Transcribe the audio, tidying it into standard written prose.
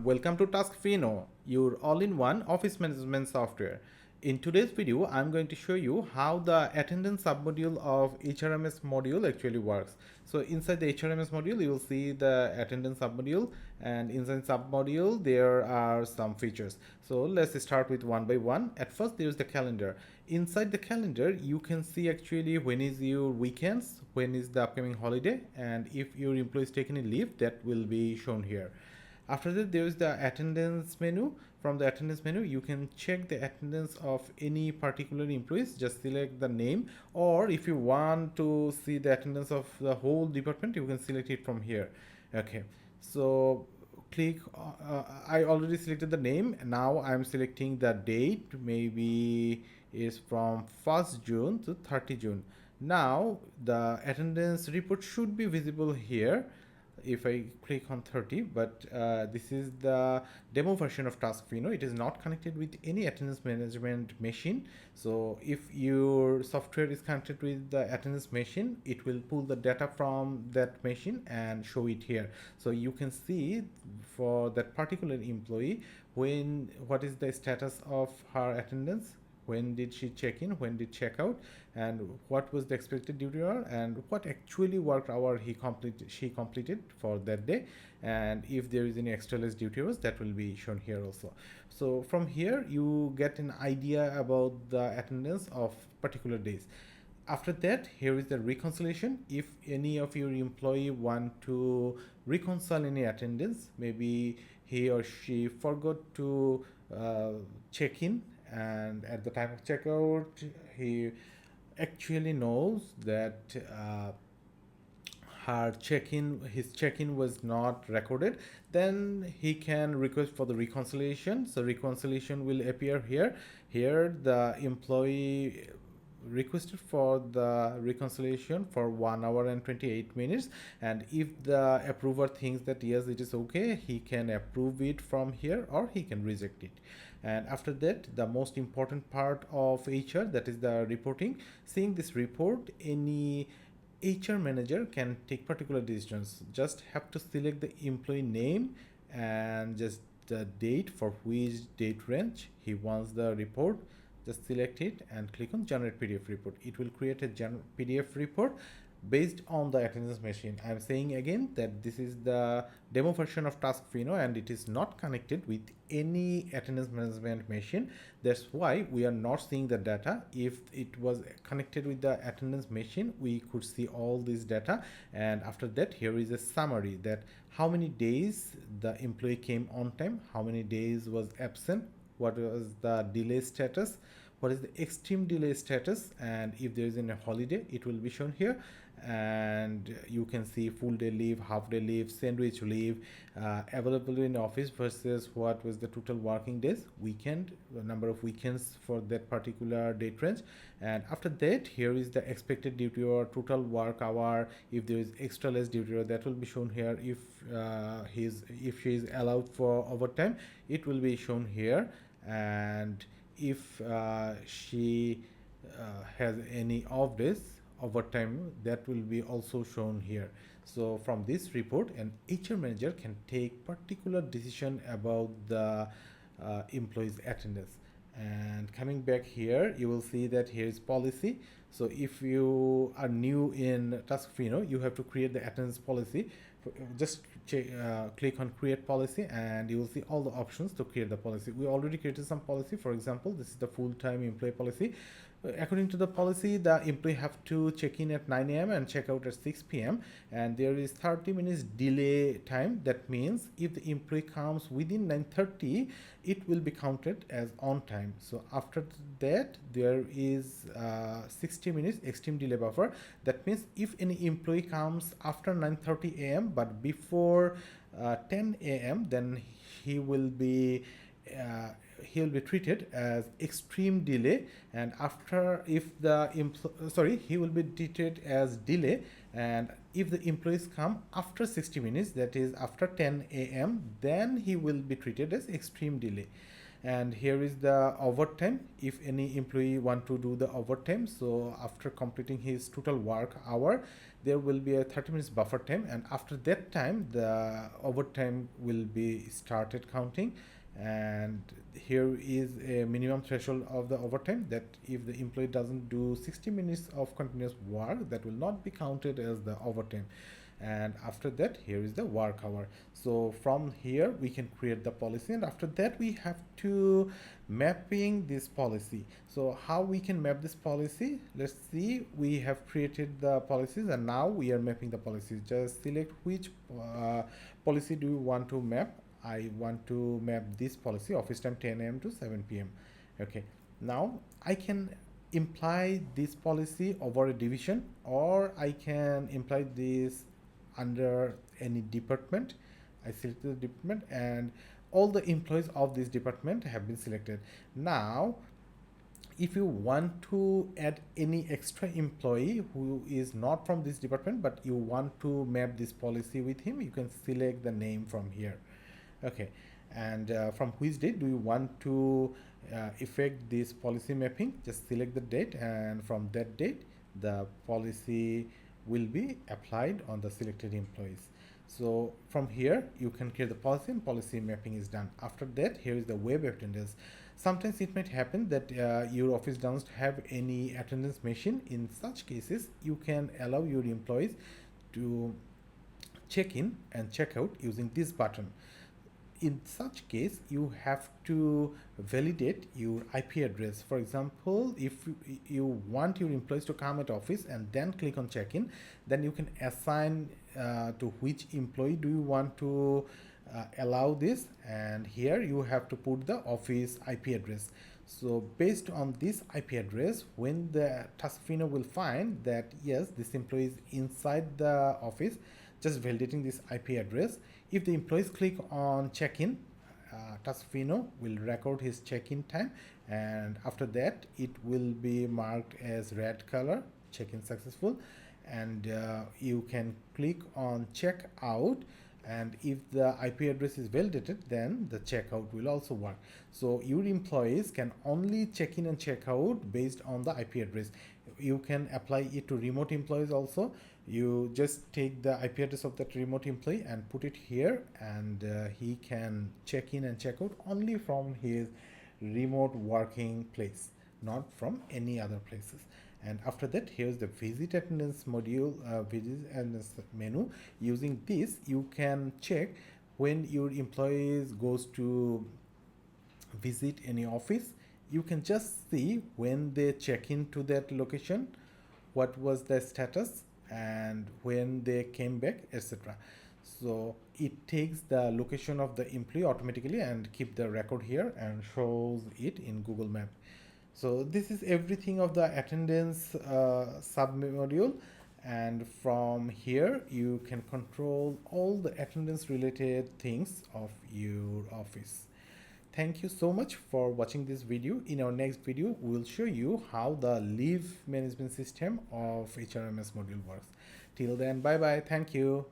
welcome to TaskFino, your all-in-one office management software. In today's video, I'm going to show you how the attendance submodule of HRMS module actually works. So inside the HRMS module, you will see the attendance submodule, and inside submodule, there are some features. So let's start with one by one. At first, there is the calendar. Inside the calendar, you can see actually when is your weekends, when is the upcoming holiday, and if your employee is taking a leave, that will be shown here. After that, there is the attendance menu. From the attendance menu, you can check the attendance of any particular employees. Just select the name, or if you want to see the attendance of the whole department, you can select it from here. Okay, so click I already selected the name. Now I'm selecting the date. Maybe is from 1st June to 30 June. Now the attendance report should be visible here if I click on 30, but this is the demo version of TaskFino. It is not connected with any attendance management machine. So if your software is connected with the attendance machine, it will pull the data from that machine and show it here. So you can see for that particular employee what is the status of her attendance, when did she check in, when did check out, and what was the expected duty hour, and what actually work hour she completed for that day, and if there is any extra less duty hours, that will be shown here also. So from here you get an idea about the attendance of particular days. After that, here is the reconciliation. If any of your employee want to reconcile any attendance, maybe he or she forgot to check in, and at the time of checkout he actually knows that his check-in was not recorded, then he can request for the reconciliation. So reconciliation will appear here. The employee requested for the reconciliation for 1 hour and 28 minutes, and if the approver thinks that yes, it is okay, he can approve it from here or he can reject it. And after that, the most important part of HR, that is the reporting. Seeing this report, any HR manager can take particular decisions. Just have to select the employee name and just the date, for which date range he wants the report. Just select it and click on generate PDF report. It will create a PDF report based on the attendance machine. I'm saying again that this is the demo version of TaskFino and it is not connected with any attendance management machine. That's why we are not seeing the data. If it was connected with the attendance machine, we could see all this data. And after that, here is a summary that how many days the employee came on time, how many days was absent, what was the delay status, what is the extreme delay status, and if there is any holiday, it will be shown here. And you can see full day leave, half day leave, sandwich leave, available in office versus what was the total working days, weekend, the number of weekends for that particular date range. And after that, here is the expected duty or total work hour. If there is extra less duty or, that will be shown here. If she is allowed for overtime, it will be shown here. And if she has any off days, overtime, that will be also shown here. So from this report, an HR manager can take particular decision about the employees attendance. And coming back here, you will see that here is policy. So if you are new in TaskFino, you have to create the attendance policy. Just click on create policy and you will see all the options to create the policy. We already created some policy. For example, this is the full-time employee policy. According to the policy, the employee have to check in at 9 a.m. and check out at 6 p.m. and there is 30 minutes delay time. That means if the employee comes within 9:30, it will be counted as on time. So after that, there is 60 minutes extreme delay buffer. That means if any employee comes after 9:30 a.m. but before 10 a.m., then he will be treated as extreme delay. And after, if the he will be treated as delay, and if the employees come after 60 minutes, that is after 10 a.m., then he will be treated as extreme delay. And here is the overtime. If any employee want to do the overtime, so after completing his total work hour, there will be a 30 minutes buffer time, and after that time the overtime will be started counting. And here is a minimum threshold of the overtime, that if the employee doesn't do 60 minutes of continuous work, that will not be counted as the overtime. And after that, here is the work hour. So from here we can create the policy, and after that we have to mapping this policy. So how we can map this policy? Let's see, we have created the policies and now we are mapping the policies. Just select which policy do you want to map. I want to map this policy, office time 10 a.m. to 7 p.m. Okay, now I can imply this policy over a division, or I can imply this under any department. I select the department and all the employees of this department have been selected. Now if you want to add any extra employee who is not from this department but you want to map this policy with him, you can select the name from here. Okay, and from which date do you want to effect this policy mapping? Just select the date, and from that date the policy will be applied on the selected employees. So from here you can create the policy, and policy mapping is done. After that, here is the web attendance. Sometimes it might happen that your office doesn't have any attendance machine. In such cases, you can allow your employees to check in and check out using this button. In such case, you have to validate your IP address. For example, if you want your employees to come at office and then click on check-in, then you can assign to which employee do you want to allow this, and here you have to put the office IP address. So based on this IP address, when the TaskFino will find that yes, this employee is inside the office, just validating this IP address. If the employees click on check-in, TaskFino will record his check-in time, and after that it will be marked as red color, check-in successful, and you can click on check out, and if the IP address is validated, then the checkout will also work. So your employees can only check in and check out based on the IP address. You can apply it to remote employees also. You just take the IP address of that remote employee and put it here, and he can check in and check out only from his remote working place, not from any other places. And after that, here's the visit attendance module, visit attendance menu. Using this, you can check when your employees goes to visit any office. You can just see when they check into that location, what was the status, and when they came back, etc. So it takes the location of the employee automatically and keep the record here and shows it in Google Map. So this is everything of the attendance sub module, and from here you can control all the attendance related things of your office. Thank you so much for watching this video. In our next video, we'll show you how the leave management system of HRMS module works. Till then, bye bye. Thank you.